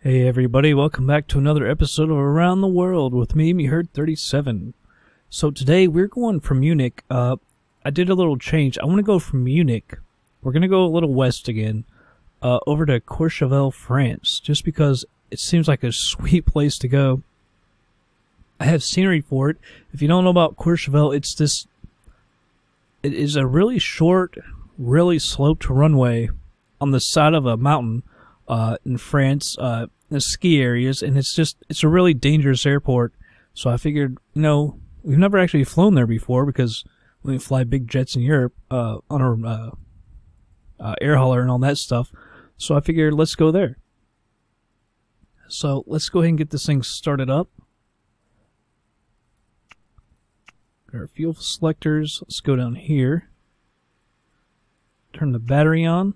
Hey everybody, welcome back to another episode of Around the World with me, MeHerd37. So today we're going from Munich. I did a little change. I want to go from Munich. We're going to go a little west again, over to Courchevel, France, just because it seems like a sweet place to go. I have scenery for it. If you don't know about Courchevel, it is a really short, really sloped runway on the side of a mountain in France, in the ski areas, and it's a really dangerous airport. So I figured, we've never actually flown there before because we fly big jets in Europe on our air hauler and all that stuff. So I figured let's go there. So let's go ahead and get this thing started up. Got our fuel selectors. Let's go down here. Turn the battery on.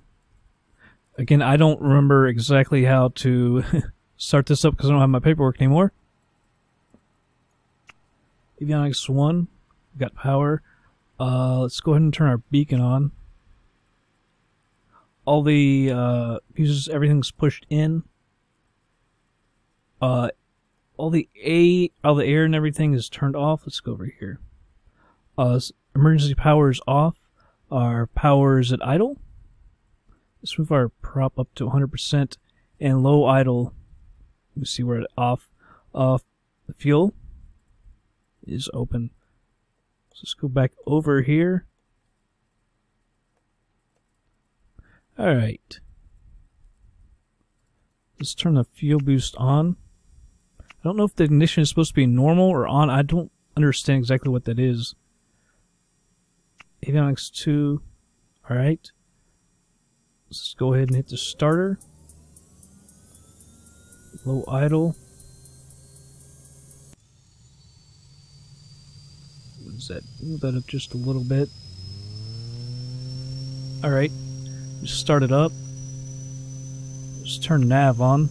Again, I don't remember exactly how to start this up because I don't have my paperwork anymore. Avionics 1. We've got power. Let's go ahead and turn our beacon on. All the fuses, everything's pushed in. All the air and everything is turned off. Let's go over here. Emergency power is off. Our power is at idle. Let's move our prop up to 100% and low idle. You see we're at off. The fuel is open. So let's go back over here. Alright. Let's turn the fuel boost on. I don't know if the ignition is supposed to be normal or on. I don't understand exactly what that is. Avionics 2. Alright. Let's go ahead and hit the starter. Low idle. What is that? Move that up just a little bit. Alright. Just start it up. Let's turn nav on.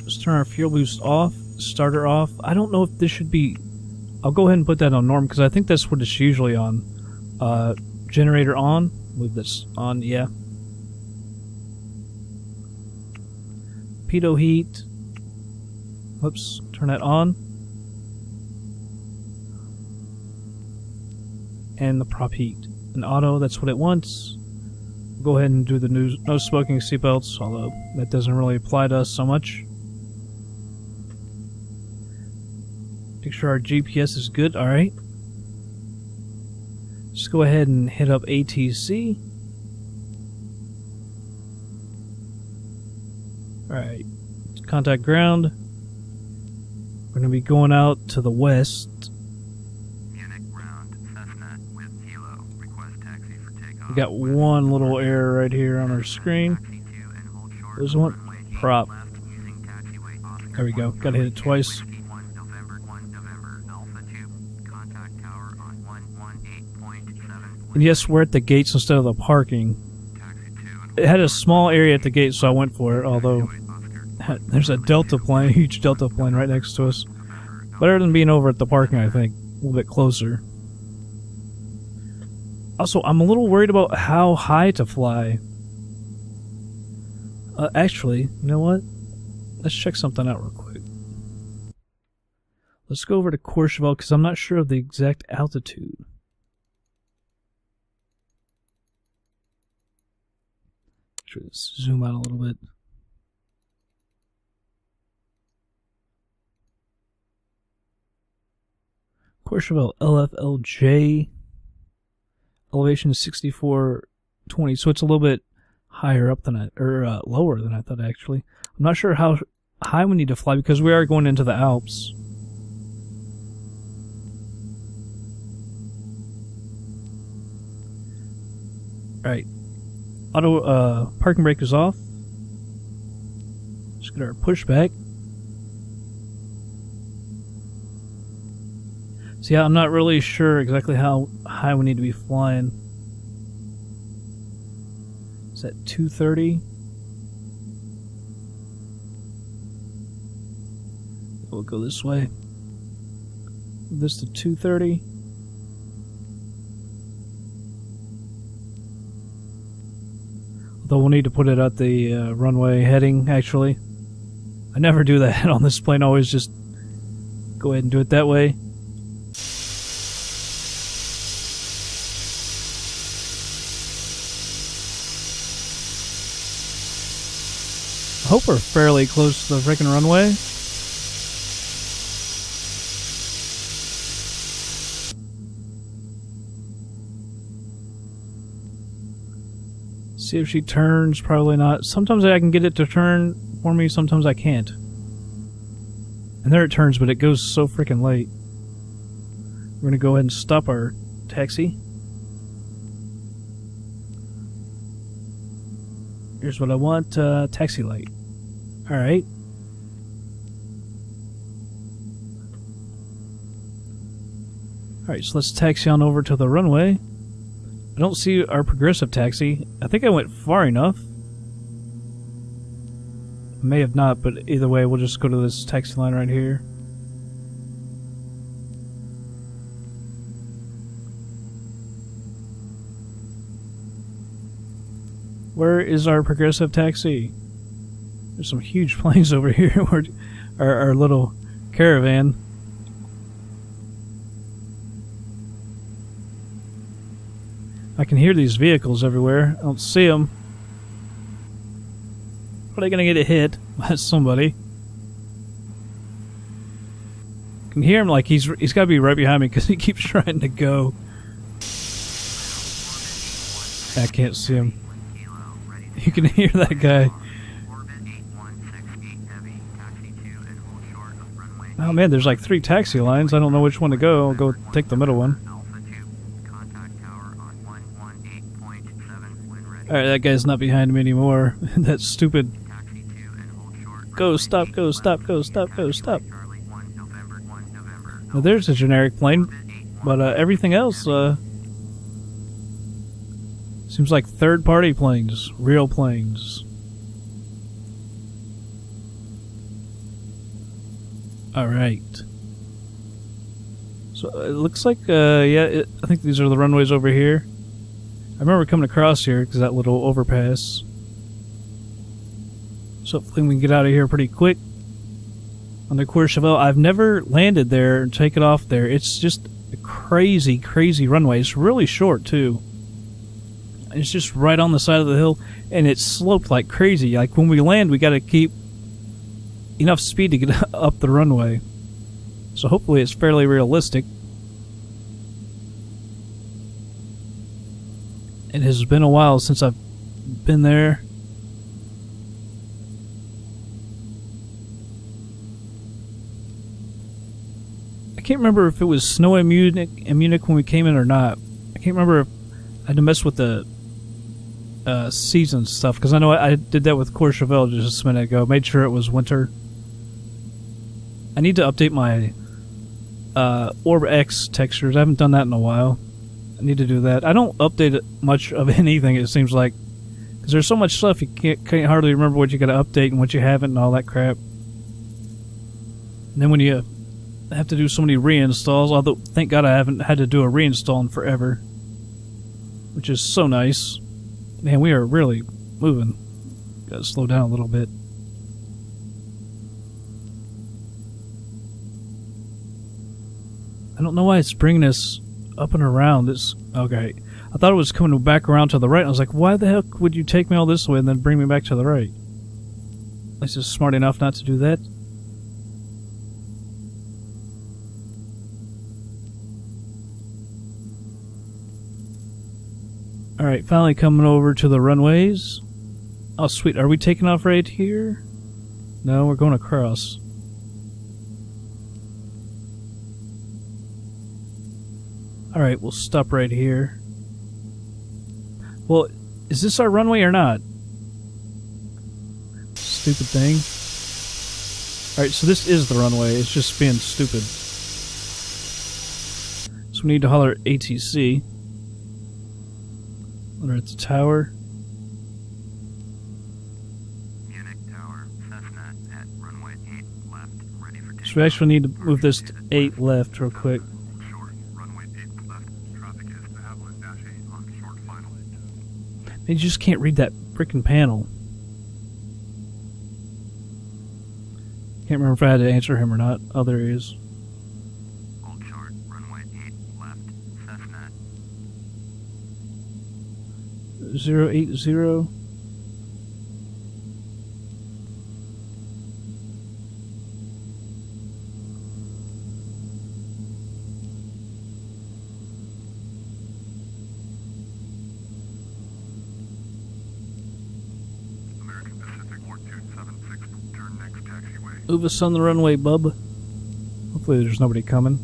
Let's turn our fuel boost off. Starter off. I don't know if this should be... I'll go ahead and put that on norm because I think that's what it's usually on. Generator on. Leave this on, yeah. Pitot heat. Whoops, turn that on. And the prop heat. And auto, that's what it wants. Go ahead and do the no smoking seatbelts, although that doesn't really apply to us so much. Make sure our GPS is good, alright. Just go ahead and hit up ATC. Alright, contact ground. We're going to be going out to the west. Munich ground, Cessna with Kilo. Request taxi for takeoff. We got one little error right here on our screen. There's one prop. There we go, gotta hit it twice. And yes, we're at the gates instead of the parking. It had a small area at the gate, so I went for it, although there's a Delta plane, a huge Delta plane right next to us. Better than being over at the parking, I think. A little bit closer. Also, I'm a little worried about how high to fly. Actually, you know what? Let's check something out real quick. Let's go over to Courchevel, because I'm not sure of the exact altitude. Let's zoom out a little bit. Courchevel LFLJ. Elevation is 6420, so it's a little bit higher up than lower than I thought actually. I'm not sure how high we need to fly because we are going into the Alps. Alright. Auto parking brake is off. Just get our pushback. So yeah, I'm not really sure exactly how high we need to be flying. Is that 230? We'll go this way. This to 230. Though we'll need to put it at the runway heading, actually. I never do that on this plane, I always just go ahead and do it that way. I hope we're fairly close to the freaking runway. See if she turns. Probably not. Sometimes I can get it to turn for me, sometimes I can't. And there it turns, but it goes so freaking late. We're gonna go ahead and stop our taxi. Here's what I want, taxi light. Alright. Alright, so let's taxi on over to the runway. I don't see our progressive taxi. I think I went far enough. May have not, but either way, we'll just go to this taxi line right here. Where is our progressive taxi? There's some huge planes over here. Our little Caravan. I can hear these vehicles everywhere. I don't see them. Are they gonna get hit by somebody? I can hear him like he's got to be right behind me because he keeps trying to go. I can't see him. You can hear that guy. Oh man, there's like 3 taxi lines. I don't know which one to go. I'll go take the middle one. Alright, that guy's not behind me anymore. That stupid... Go, stop, go, stop, go, stop, go, stop. Well, there's a generic plane, but everything else seems like third-party planes, real planes. Alright. So it looks like, I think these are the runways over here. I remember coming across here because that little overpass. So hopefully we can get out of here pretty quick. On the Courchevel, I've never landed there and taken off there. It's just a crazy, crazy runway. It's really short too. It's just right on the side of the hill, and it's sloped like crazy. Like when we land, we got to keep enough speed to get up the runway. So hopefully it's fairly realistic. It has been a while since I've been there. I can't remember if it was snowy in Munich when we came in or not. I can't remember if I had to mess with the season stuff, because I know I did that with Courchevel just a minute ago. Made sure it was winter. I need to update my Orb-X textures. I haven't done that in a while. I need to do that. I don't update much of anything, it seems like, because there's so much stuff you can't hardly remember what you got to update and what you haven't and all that crap. And then when you have to do so many reinstalls, although thank God I haven't had to do a reinstall in forever, which is so nice. Man, we are really moving. Gotta slow down a little bit. I don't know why it's bringing us up and around. It's okay. I thought it was coming back around to the right. I was like, why the heck would you take me all this way and then bring me back to the right? At least it's smart enough not to do that. Alright, finally coming over to the runways. Oh, sweet. Are we taking off right here? No, we're going across. Alright, we'll stop right here. Well, is this our runway or not? Stupid thing. Alright, so this is the runway. It's just being stupid. So we need to holler at ATC. We're at the tower. Munich Tower, Cessna at runway 8 left, ready for takeoff. So we actually need to move this to 8 left real quick. Short, runway 8 left. Traffic is to Addons Used on short final. You just can't read that freaking panel. Can't remember if I had to answer him or not. Oh, there he is. Hold short, runway 8 left, Cessna. 080. American Pacific 4276, turn next taxiway. Move us on the runway, bub. Hopefully there's nobody coming.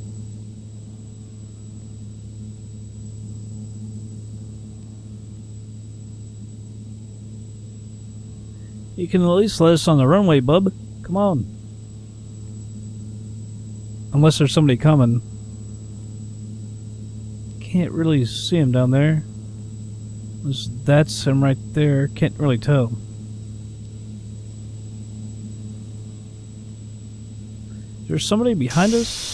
You can at least let us on the runway, bub. Come on. Unless there's somebody coming. Can't really see him down there. That's him right there. Can't really tell. Is there somebody behind us?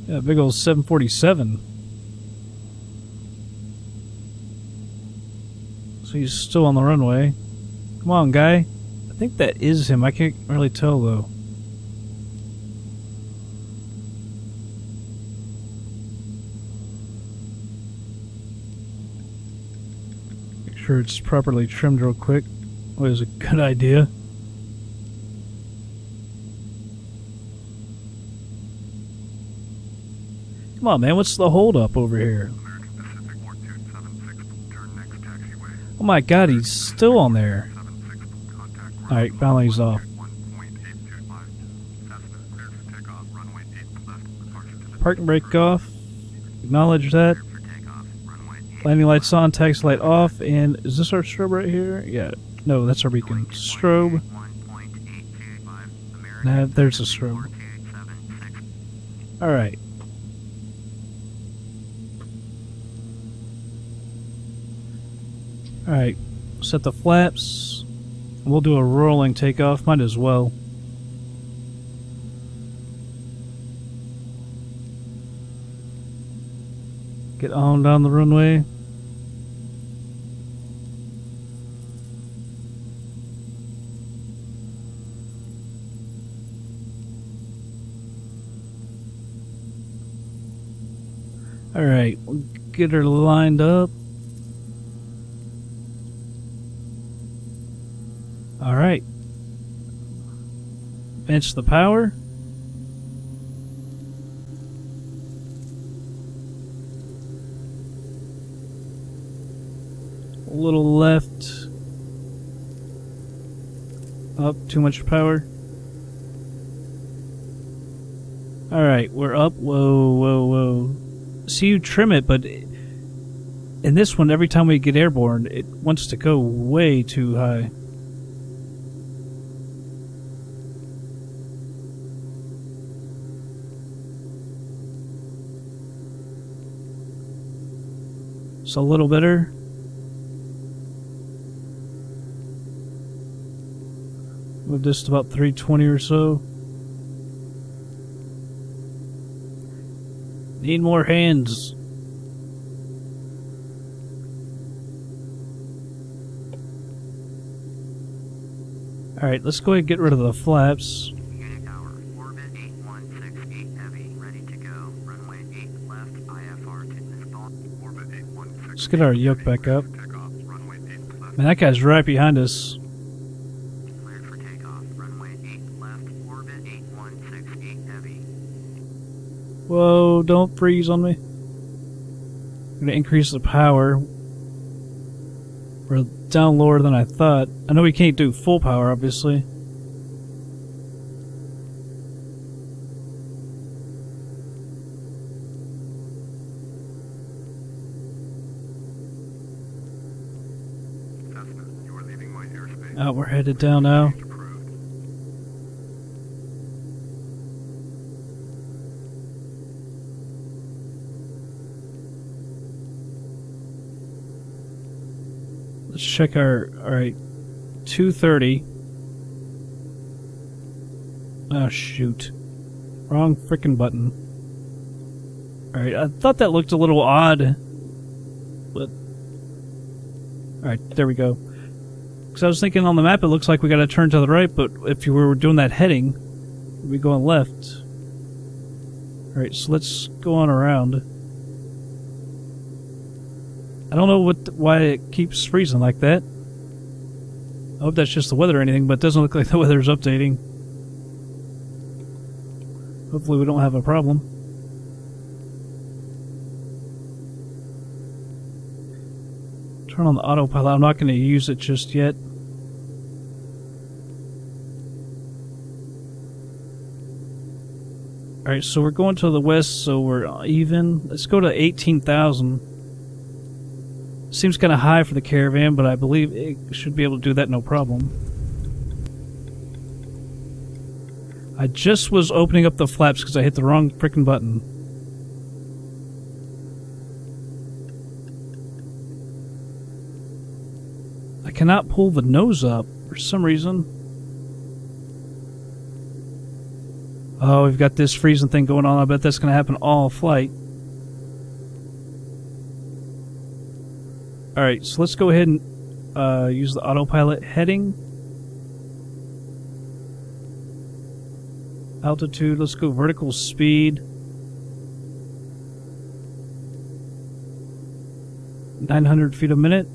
Yeah, big old 747. So he's still on the runway. Come on, guy. I think that is him. I can't really tell, though. Make sure it's properly trimmed real quick. Always a good idea. Come on, man. What's the holdup over here? American Pacific 4276, turn next taxiway. Oh my god, he's still on there. 76, contact Alright, finally he's off. 1.825. Cessna, cleared for takeoff, runway 8 left, departure to the Park and brake off. Acknowledge that. for takeoff, runway 8 Landing lights on, taxi light off, and is this our strobe right here? Yeah. No, that's our beacon. Strobe. 1.825, Nah, there's a strobe. 4276. Alright. Alright. Set the flaps. We'll do a rolling takeoff. Might as well. Get on down the runway. Alright, we'll get her lined up. Alright. Bench the power. A little left. Up, too much power. Alright, we're up. Whoa, whoa, whoa. See you trim it, but in this one, every time we get airborne, it wants to go way too high. It's a little better. Move this to about 320 or so. Need more hands. Alright, let's go ahead and get rid of the flaps. Unit tower, orbit 8168 heavy, ready to go. Runway 8 left, IFR to install. Orbit 816. Let's get our yoke back up. Takeoff, runway 8 left. Man, that guy's right behind us. Cleared for takeoff, runway 8 left, orbit 8168 heavy. Whoa, don't freeze on me. I'm gonna increase the power. We're down lower than I thought. I know we can't do full power, obviously. Cessna, you are leaving my airspace. Oh, we're headed down now. Approved. Let's check our... Alright. 230. Oh, shoot. Wrong frickin' button. Alright, I thought that looked a little odd. but... Alright, there we go. Because I was thinking on the map it looks like we gotta turn to the right, but if you were doing that heading, we'd be going left. Alright, so let's go on around. I don't know why it keeps freezing like that. I hope that's just the weather or anything, but it doesn't look like the weather's updating. Hopefully we don't have a problem. Turn on the autopilot. I'm not going to use it just yet. Alright, so we're going to the west, so we're even. Let's go to 18,000. Seems kind of high for the Caravan, but I believe it should be able to do that no problem. I just was opening up the flaps because I hit the wrong frickin' button. I cannot pull the nose up for some reason. Oh, we've got this freezing thing going on. I bet that's going to happen all flight. Alright, so let's go ahead and use the autopilot heading. Altitude, let's go vertical speed. 900 feet a minute.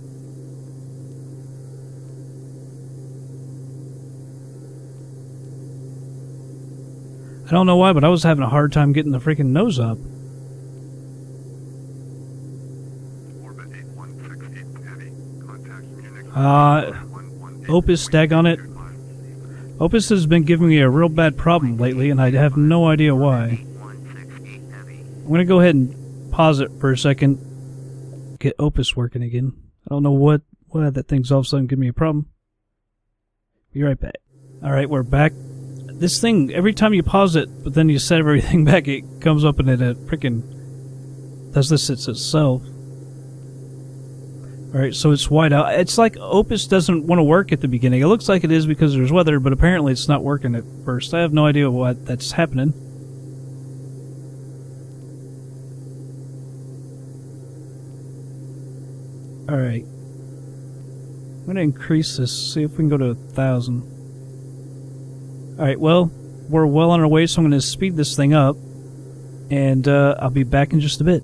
I don't know why, but I was having a hard time getting the freaking nose up. Opus, daggone it. Opus has been giving me a real bad problem lately, and I have no idea why. I'm going to go ahead and pause it for a second. Get Opus working again. I don't know why that thing's all of a sudden giving me a problem. Be right back. Alright, we're back. This thing, every time you pause it, but then you set everything back, it comes up and it freaking does this itself. Alright, so it's white out. It's like Opus doesn't want to work at the beginning. It looks like it is because there's weather, but apparently it's not working at first. I have no idea why that's happening. Alright. I'm going to increase this, see if we can go to 1,000. Alright, well, we're well on our way, so I'm going to speed this thing up. And I'll be back in just a bit.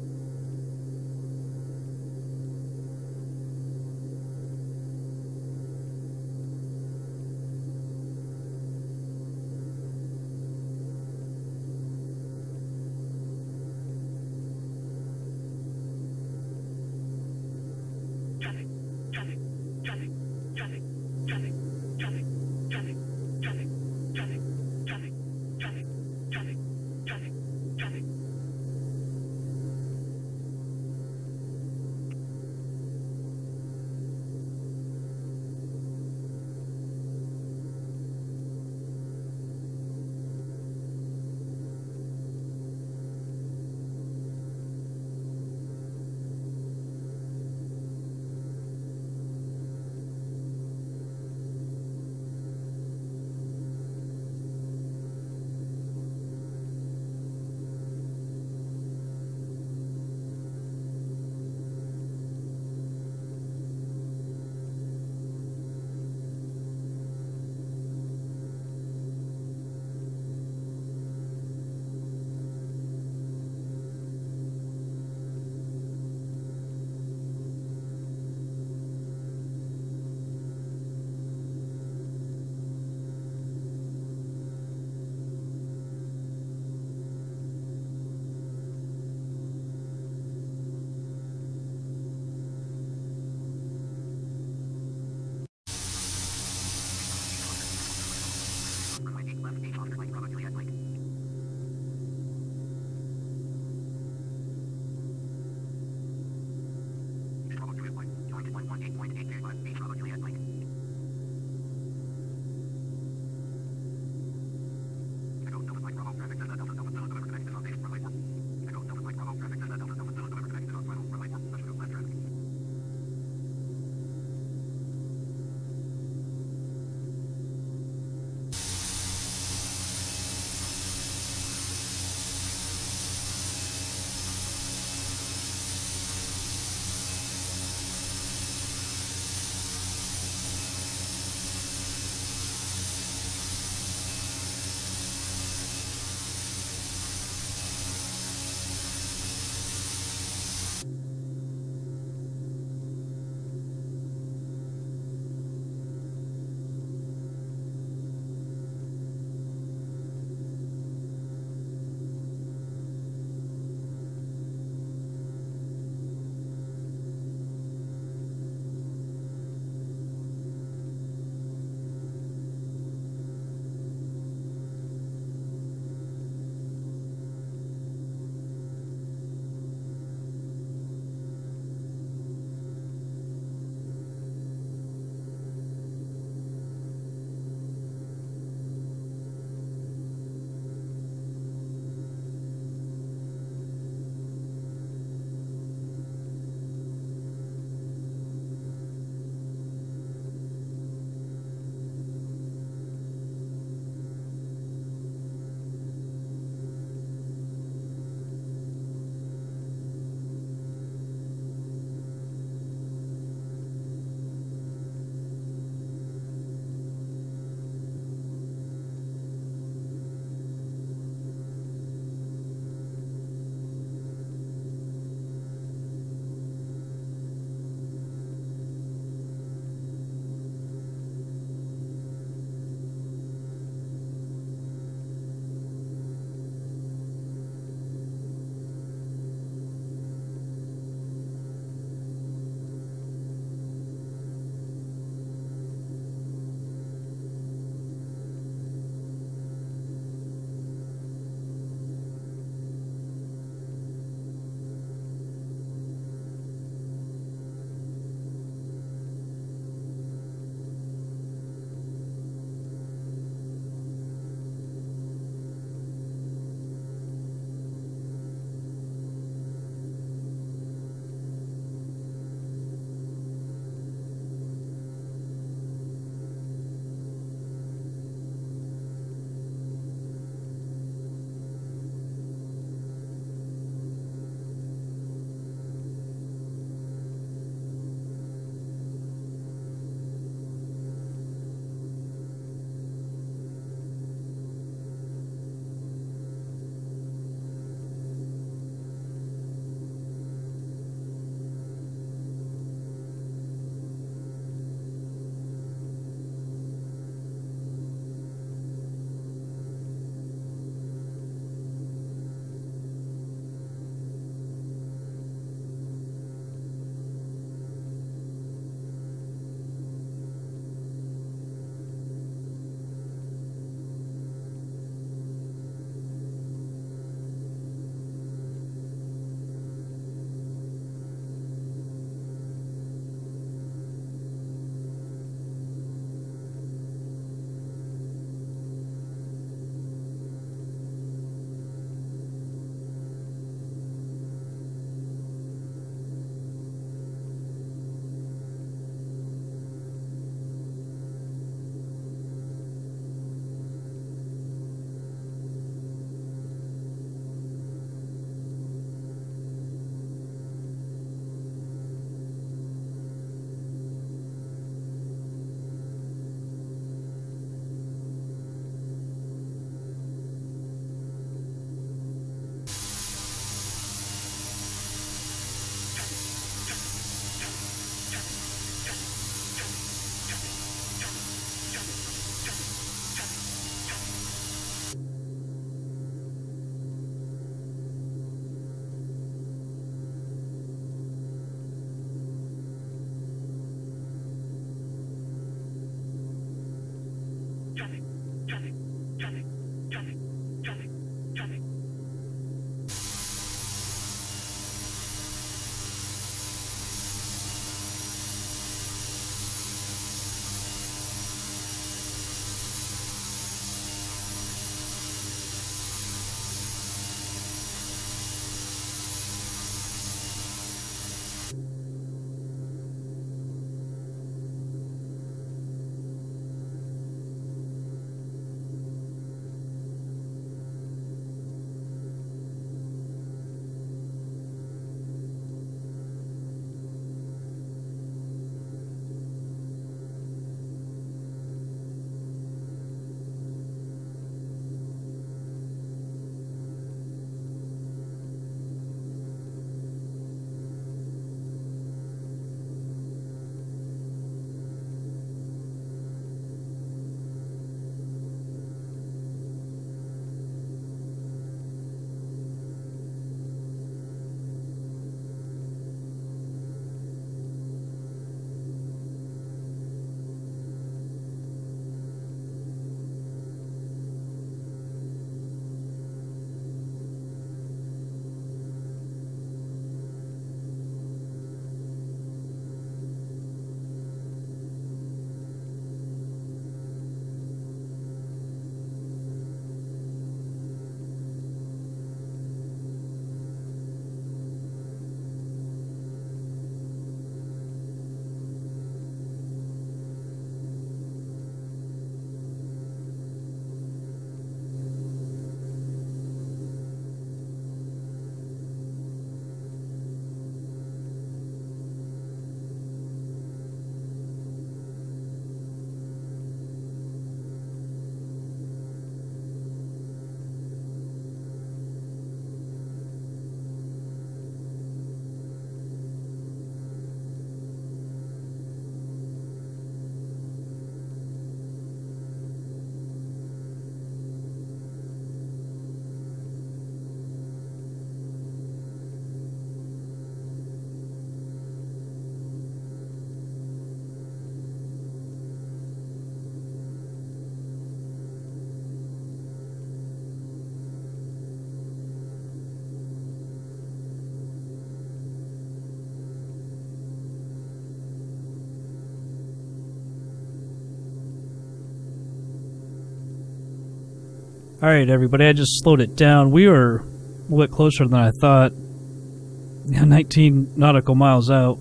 Alright, everybody, I just slowed it down. We were a little bit closer than I thought. 19 nautical miles out.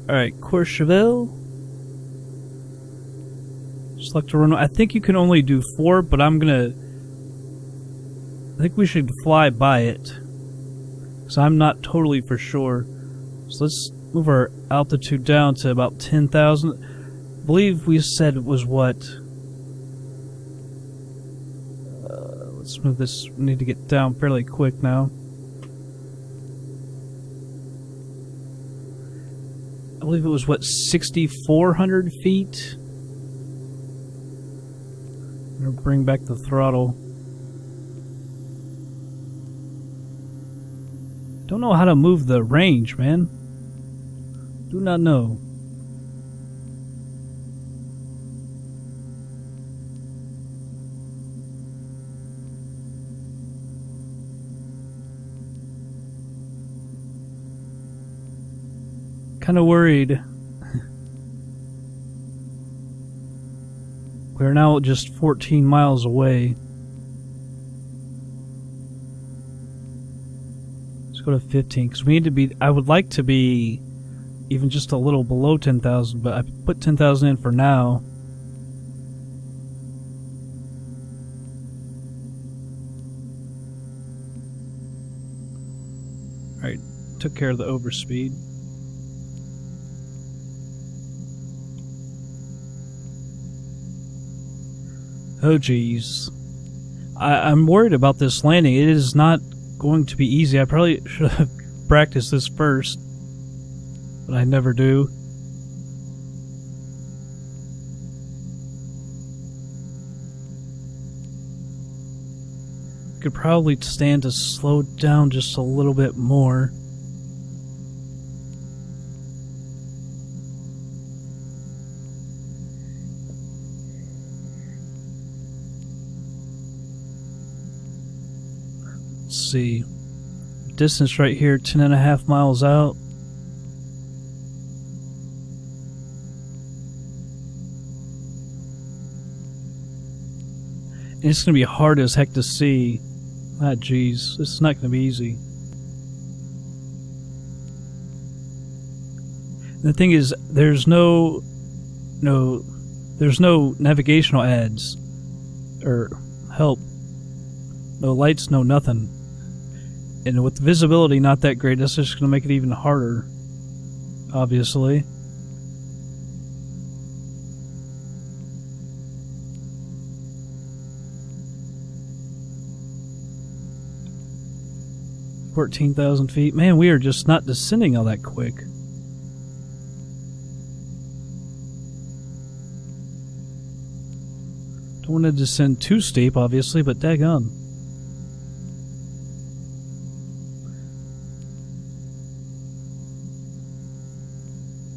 Alright, Courchevel. Select a runway. I think you can only do 4, but I think we should fly by it. Because I'm not totally for sure. So let's move our altitude down to about 10,000. I believe we said it was what? Let's move this. We need to get down fairly quick now. I believe it was what, 6,400 feet? I'm gonna bring back the throttle. Don't know how to move the range, man. Do not know. Kind of worried. We're now just 14 miles away. Let's go to 15 because we need to be. I would like to be even just a little below 10,000, but I put 10,000 in for now. Alright, took care of the overspeed. Oh geez. I'm worried about this landing. It is not going to be easy. I probably should have practiced this first, but I never do. Could probably stand to slow down just a little bit more. Let's see. Distance right here, 10.5 miles out. And it's going to be hard as heck to see. Ah, jeez. This is not going to be easy. And the thing is, there's no navigational ads. Or help. No lights, no nothing. And with the visibility not that great, that's just going to make it even harder. Obviously. $14,000 feet. Man, we are just not descending all that quick. Don't want to descend too steep, obviously, but daggone.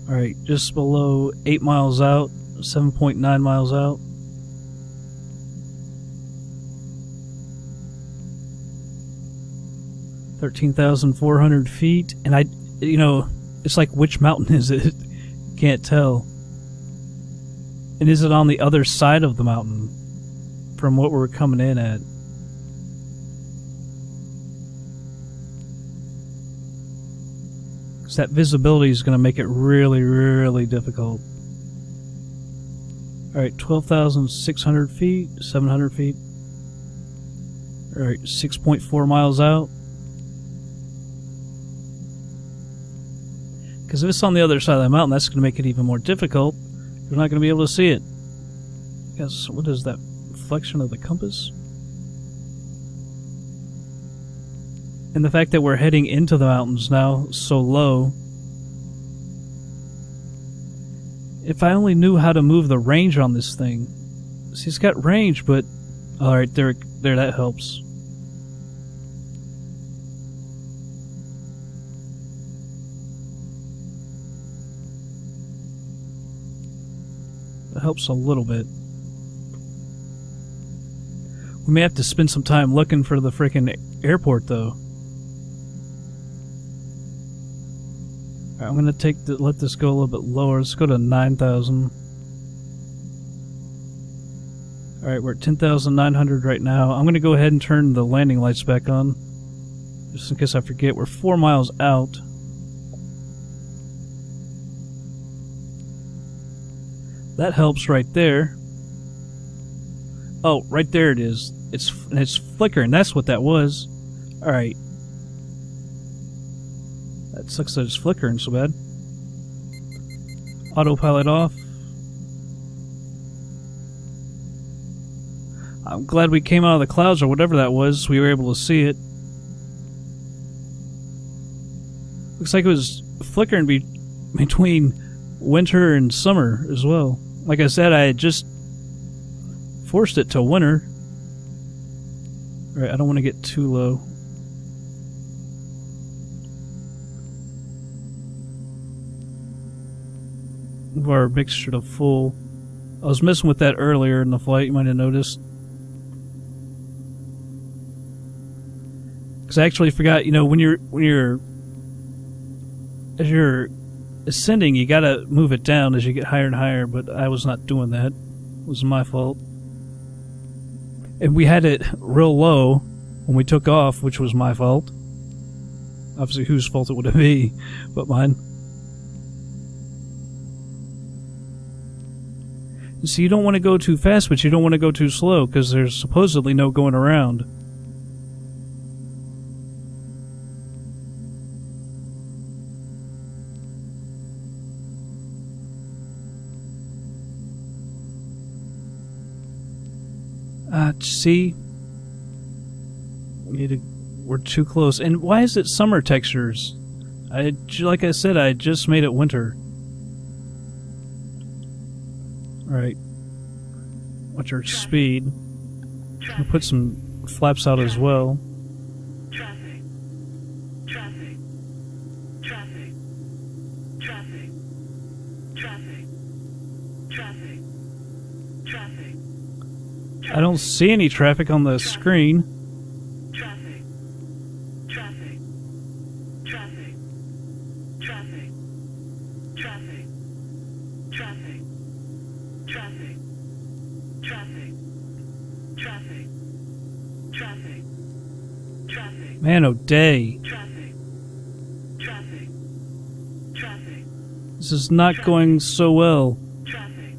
Alright, just below 8 miles out, 7.9 miles out. $13,400 feet, and it's like, which mountain is it? Can't tell. And is it on the other side of the mountain from what we're coming in at? Because that visibility is going to make it really, really difficult. Alright, 12,600 feet, 700 feet. Alright, 6.4 miles out. Because if it's on the other side of the mountain, that's going to make it even more difficult. You're not going to be able to see it. I guess, what is that? Reflection of the compass? And the fact that we're heading into the mountains now, so low. If I only knew how to move the range on this thing. See, it's got range, but... Alright, there, that helps. That helps a little bit. We may have to spend some time looking for the frickin' airport, though. Alright, I'm gonna let this go a little bit lower. Let's go to 9,000. Alright, we're at 10,900 right now. I'm going to go ahead and turn the landing lights back on. Just in case I forget, we're 4 miles out. That helps right there. Oh, right there it is. It's flickering. That's what that was. Alright. That sucks that it's flickering so bad. Autopilot off. I'm glad we came out of the clouds or whatever that was. We were able to see it. Looks like it was flickering between winter and summer as well. Like I said, I had just forced it to winter. Alright, I don't want to get too low. Move our mixture to full. I was messing with that earlier in the flight, you might have noticed. Because I actually forgot, you know, as you're ascending, you gotta move it down as you get higher and higher, but I was not doing that. It was my fault. And we had it real low when we took off, which was my fault. Obviously, whose fault it would be but mine. See, you don't want to go too fast, but you don't want to go too slow, because there's supposedly no going around. See? We're too close. And why is it summer textures? Like I said, I just made it winter. Alright. Watch our speed. We'll put some flaps out as well. Traffic. Traffic. Traffic. Traffic. Traffic. Traffic. Traffic. I don't see any traffic on the screen. Traffic. Traffic. Traffic. Traffic. Traffic. Traffic. Traffic. Traffic. Traffic. Traffic. Traffic. Man, oh day. Traffic. Traffic. Traffic. This is not going so well. Traffic.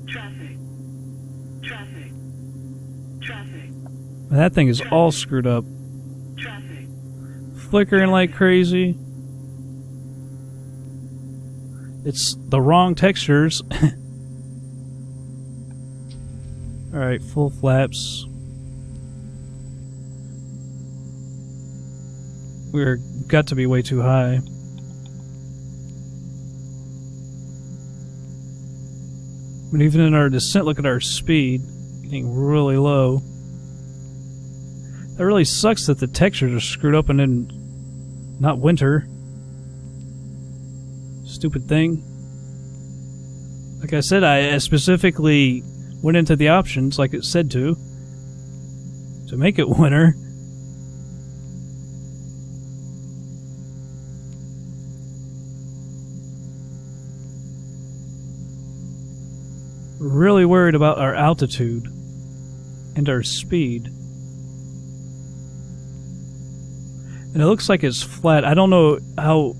Traffic. Traffic. Traffic. That thing is all screwed up. Traffic. Flickering like crazy. It's the wrong textures. Alright, full flaps. We're got to be way too high. But even in our descent, look at our speed. Getting really low. That really sucks that the textures are screwed up and then not winter. Stupid thing. Like I said, I specifically went into the options like it said to make it winter. Really worried about our altitude and our speed. And it looks like it's flat. I don't know how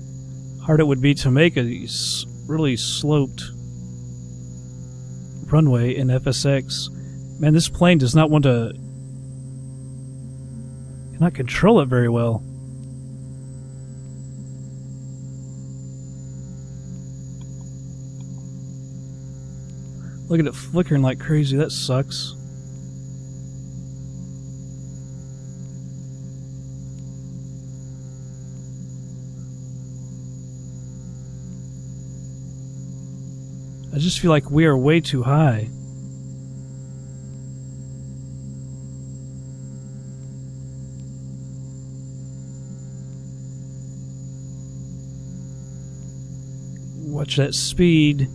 hard it would be to make a really sloped runway in FSX. Man, this plane does not want to... cannot control it very well. Look at it flickering like crazy. That sucks. I just feel like we are way too high. Watch that speed.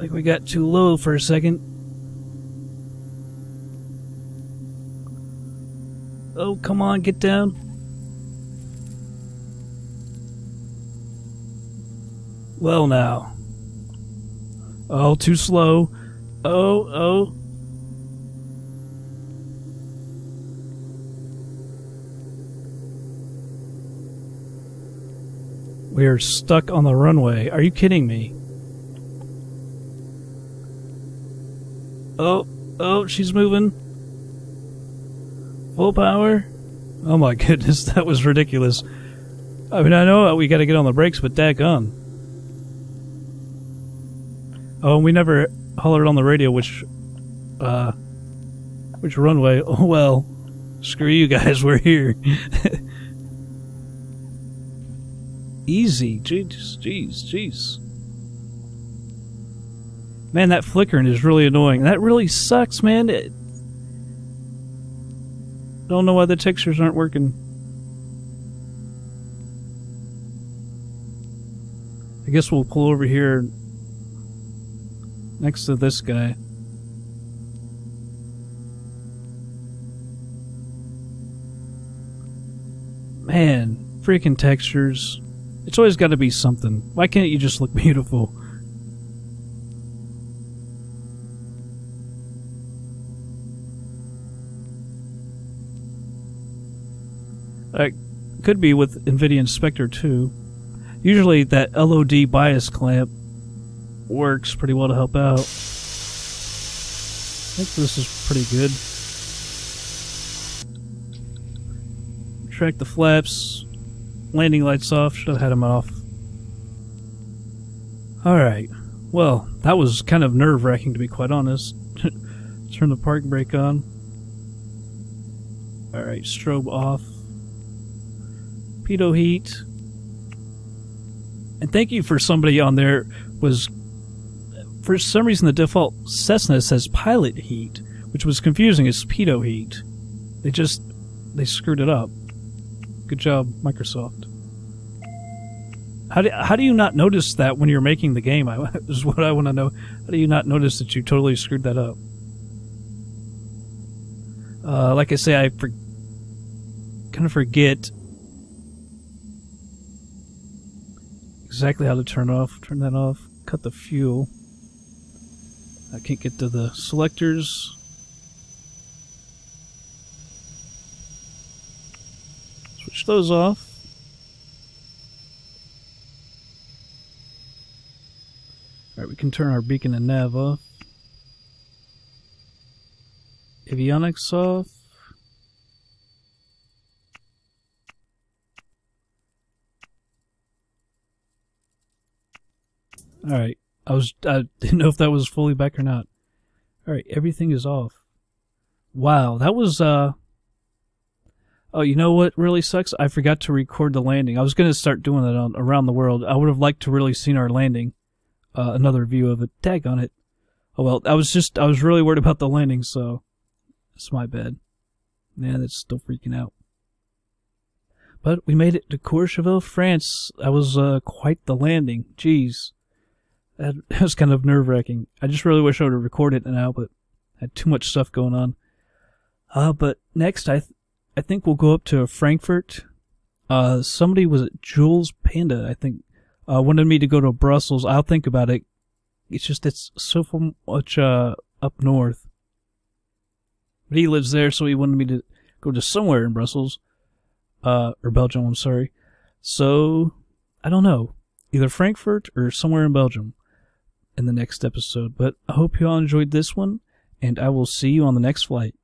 Like we got too low for a second. Oh, come on, get down. Well, now. Oh, too slow. Oh. We are stuck on the runway. Are you kidding me? Oh, she's moving. Full power. Oh my goodness, that was ridiculous. I mean, I know we gotta get on the brakes, but daggone. Oh, we never hollered on the radio which runway. Oh well. Screw you guys, we're here. Easy. Jeez. Man, that flickering is really annoying. That really sucks, man. Don't know why the textures aren't working. I guess we'll pull over here next to this guy. Man, freaking textures. It's always got to be something. Why can't you just look beautiful? Could be with NVIDIA Inspector too. Usually that LOD bias clamp works pretty well to help out. I think this is pretty good. Track the flaps. Landing lights off. Should have had them off. Alright. Well, that was kind of nerve-wracking to be quite honest. Turn the park brake on. Alright, strobe off. Pitot heat. And thank you for somebody on there was... For some reason the default Cessna says pilot heat, which was confusing. It's pitot heat. They screwed it up. Good job, Microsoft. How do you not notice that when you're making the game? Is what I want to know. How do you not notice that you totally screwed that up? Like I say, I kind of forget exactly how to turn that off, cut the fuel. I can't get to the selectors. Switch those off. Alright, we can turn our beacon and nav off. Avionics off. Alright, I didn't know if that was fully back or not. Alright, everything is off. Wow, that was, oh, you know what really sucks? I forgot to record the landing. I was going to start doing that on Around the World. I would have liked to really seen our landing. Another view of it. Tag on it. Oh well, I was really worried about the landing, so it's my bad. Man, it's still freaking out. But we made it to Courchevel, France. That was quite the landing. Jeez. That was kind of nerve-wracking. I just really wish I would have recorded it now, but I had too much stuff going on. But next, I think we'll go up to Frankfurt. Somebody, was it Jules Panda, I think, wanted me to go to Brussels. I'll think about it. It's just, it's so much up north. But he lives there, so he wanted me to go to somewhere in Brussels. Or Belgium, I'm sorry. So, I don't know. Either Frankfurt or somewhere in Belgium in the next episode. But I hope you all enjoyed this one, and I will see you on the next flight.